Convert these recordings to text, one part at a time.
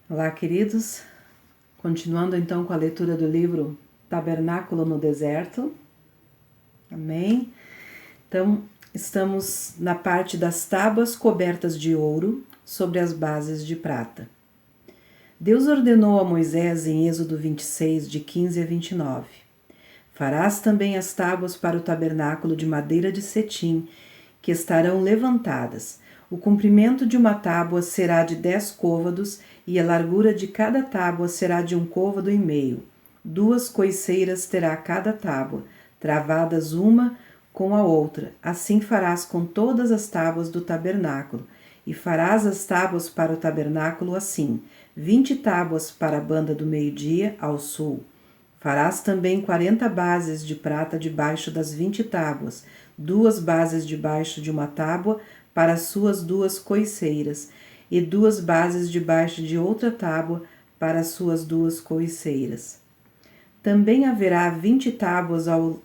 Olá, queridos. Continuando então com a leitura do livro Tabernáculo no Deserto. Amém? Então, estamos na parte das tábuas cobertas de ouro sobre as bases de prata. Deus ordenou a Moisés em Êxodo 26, de 15 a 29. Farás também as tábuas para o tabernáculo de madeira de cetim, que estarão levantadas. O comprimento de uma tábua será de 10 côvados e a largura de cada tábua será de 1,5 côvado. 2 coiceiras terá cada tábua, travadas uma com a outra. Assim farás com todas as tábuas do tabernáculo. E farás as tábuas para o tabernáculo assim: 20 tábuas para a banda do meio-dia ao sul. Farás também 40 bases de prata debaixo das 20 tábuas, 2 bases debaixo de uma tábua para as suas 2 coiceiras, e 2 bases debaixo de outra tábua para as suas 2 coiceiras. Também haverá 20 tábuas ao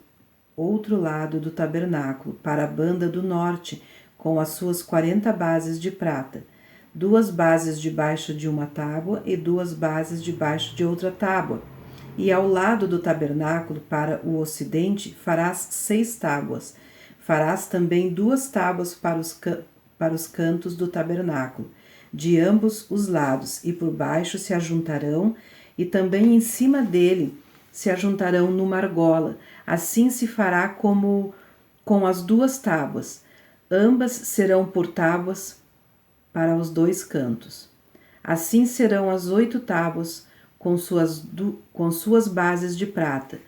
outro lado do tabernáculo, para a banda do norte, com as suas 40 bases de prata, 2 bases debaixo de uma tábua e 2 bases debaixo de outra tábua. E ao lado do tabernáculo, para o ocidente, farás 6 tábuas. Farás também 2 tábuas para os cantos do tabernáculo, de ambos os lados, e por baixo se ajuntarão, e também em cima dele se ajuntarão numa argola. Assim se fará como com as 2 tábuas. Ambas serão por tábuas para os 2 cantos. Assim serão as 8 tábuas com suas bases de prata,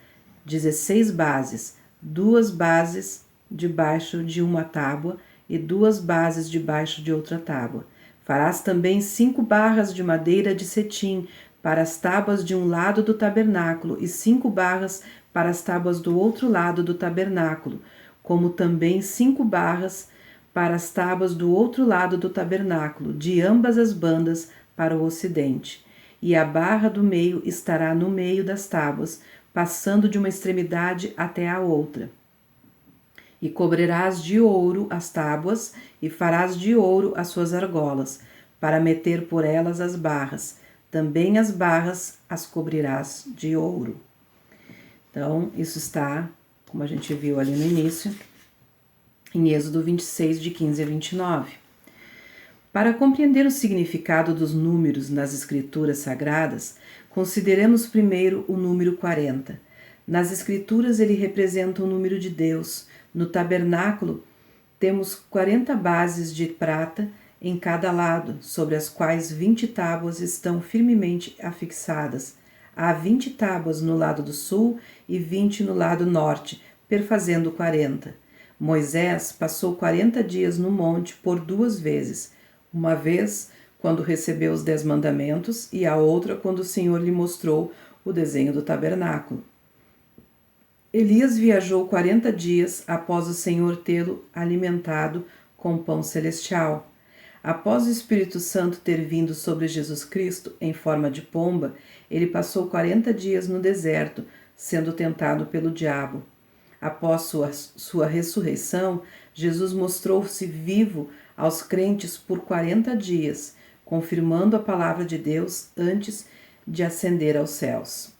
16 bases, 2 bases debaixo de uma tábua e 2 bases debaixo de outra tábua. Farás também 5 barras de madeira de cetim para as tábuas de um lado do tabernáculo e 5 barras para as tábuas do outro lado do tabernáculo, como também 5 barras para as tábuas do outro lado do tabernáculo, de ambas as bandas para o ocidente. E a barra do meio estará no meio das tábuas, passando de uma extremidade até a outra. E cobrirás de ouro as tábuas, e farás de ouro as suas argolas, para meter por elas as barras. Também as barras as cobrirás de ouro. Então, isso está, como a gente viu ali no início, em Êxodo 26, de 15 a 29. Para compreender o significado dos números nas Escrituras Sagradas, consideremos primeiro o número 40. Nas Escrituras, ele representa o número de Deus. No tabernáculo, temos 40 bases de prata em cada lado, sobre as quais 20 tábuas estão firmemente afixadas. Há 20 tábuas no lado do sul e 20 no lado norte, perfazendo 40. Moisés passou 40 dias no monte por 2 vezes. Uma vez, quando recebeu os 10 mandamentos, e a outra, quando o Senhor lhe mostrou o desenho do tabernáculo. Elias viajou 40 dias após o Senhor tê-lo alimentado com pão celestial. Após o Espírito Santo ter vindo sobre Jesus Cristo em forma de pomba, ele passou 40 dias no deserto, sendo tentado pelo diabo. Após sua ressurreição, Jesus mostrou-se vivo aos crentes por 40 dias, confirmando a palavra de Deus antes de ascender aos céus.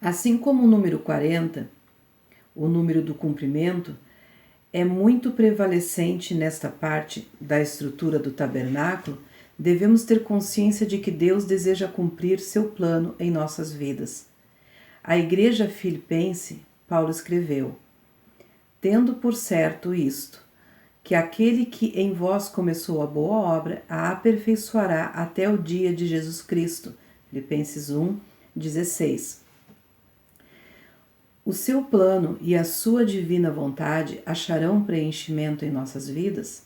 Assim como o número 40, o número do cumprimento, é muito prevalecente nesta parte da estrutura do tabernáculo, devemos ter consciência de que Deus deseja cumprir seu plano em nossas vidas. À igreja filipense, Paulo escreveu: tendo por certo isto, que aquele que em vós começou a boa obra a aperfeiçoará até o dia de Jesus Cristo. Filipenses 1, 16. O seu plano e a sua divina vontade acharão preenchimento em nossas vidas?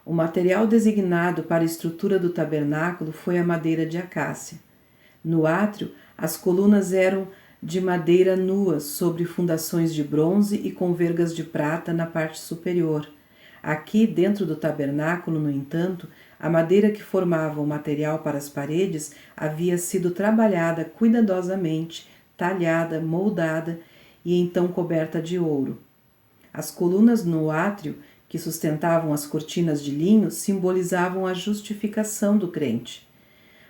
O material designado para a estrutura do tabernáculo foi a madeira de acácia. No átrio, as colunas eram de madeira nua sobre fundações de bronze e com vergas de prata na parte superior. Aqui, dentro do tabernáculo, no entanto, a madeira que formava o material para as paredes havia sido trabalhada cuidadosamente, talhada, moldada e então coberta de ouro. As colunas no átrio, que sustentavam as cortinas de linho, simbolizavam a justificação do crente.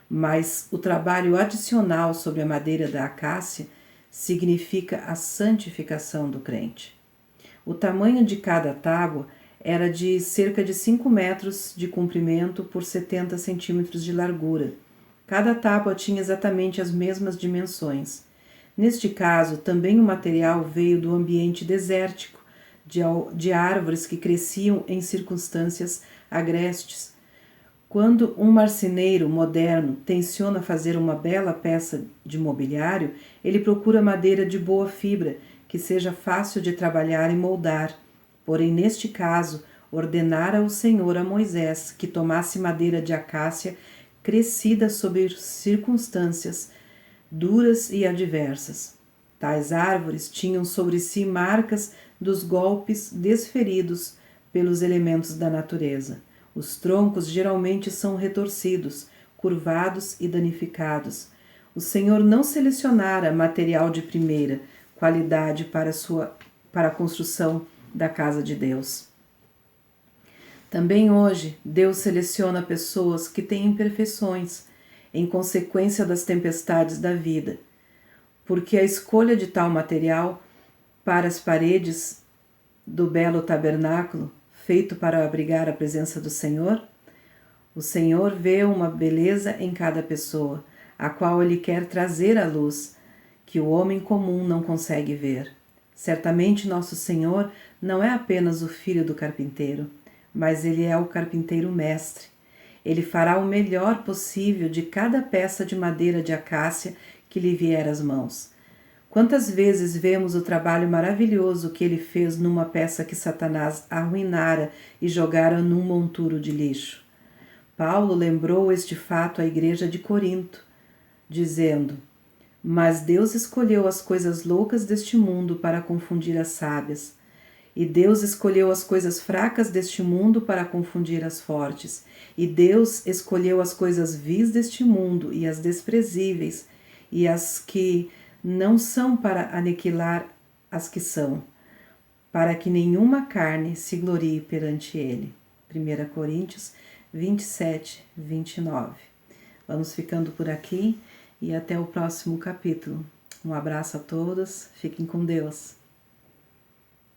mas o trabalho adicional sobre a madeira da acácia significa a santificação do crente. O tamanho de cada tábua era de cerca de 5 metros de comprimento por 70 centímetros de largura. Cada tábua tinha exatamente as mesmas dimensões. Neste caso, também o material veio do ambiente desértico, de árvores que cresciam em circunstâncias agrestes. Quando um marceneiro moderno tenciona fazer uma bela peça de mobiliário, ele procura madeira de boa fibra, que seja fácil de trabalhar e moldar. Porém, neste caso, ordenara o Senhor a Moisés que tomasse madeira de acácia crescida sob circunstâncias duras e adversas. Tais árvores tinham sobre si marcas dos golpes desferidos pelos elementos da natureza. Os troncos geralmente são retorcidos, curvados e danificados. O Senhor não selecionara material de primeira qualidade para a construção da casa de Deus. Também hoje, Deus seleciona pessoas que têm imperfeições em consequência das tempestades da vida, porque a escolha de tal material para as paredes do belo tabernáculo, feito para abrigar a presença do Senhor, o Senhor vê uma beleza em cada pessoa, a qual Ele quer trazer à luz, que o homem comum não consegue ver. Certamente nosso Senhor não é apenas o filho do carpinteiro, mas Ele é o carpinteiro mestre. Ele fará o melhor possível de cada peça de madeira de acácia que lhe vier às mãos. Quantas vezes vemos o trabalho maravilhoso que ele fez numa peça que Satanás arruinara e jogara num monturo de lixo? Paulo lembrou este fato à igreja de Corinto, dizendo: Mas Deus escolheu as coisas loucas deste mundo para confundir as sábias, e Deus escolheu as coisas fracas deste mundo para confundir as fortes, e Deus escolheu as coisas vis deste mundo e as desprezíveis, e as que não são para aniquilar as que são, para que nenhuma carne se glorie perante ele. 1 Coríntios 27, 29. Vamos ficando por aqui e até o próximo capítulo. Um abraço a todos, fiquem com Deus.